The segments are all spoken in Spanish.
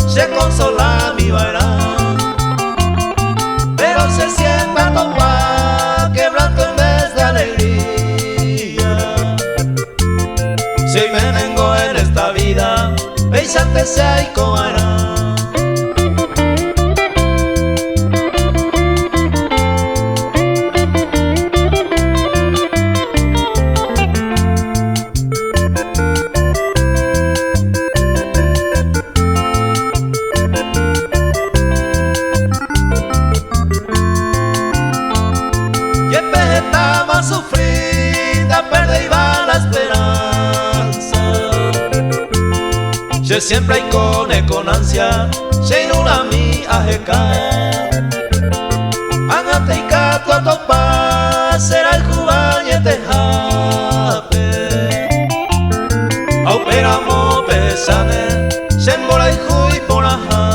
se consola mi vaina, pero se siembra tomar quebranto en vez de alegría. Si me vengo en esta vida, pensante sea y cobará. Estaba sufrida, perdida la esperanza. Se siempre hay con ansia, se inula mi ajeca. Angate y cato a topar, será el jubañete jape. Auperamo pesane, se embora y juy por ajá.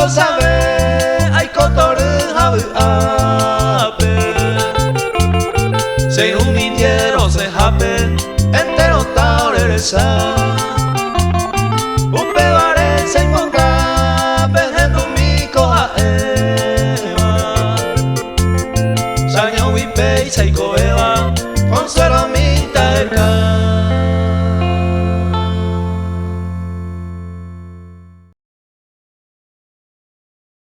Sabe, hay cotorre ape. Se humitieron, se jape, entero taureresa. Un pebaré se encontra, pejendo mi coja eva. Saño wipe y se coeva, consuelo mi taeca.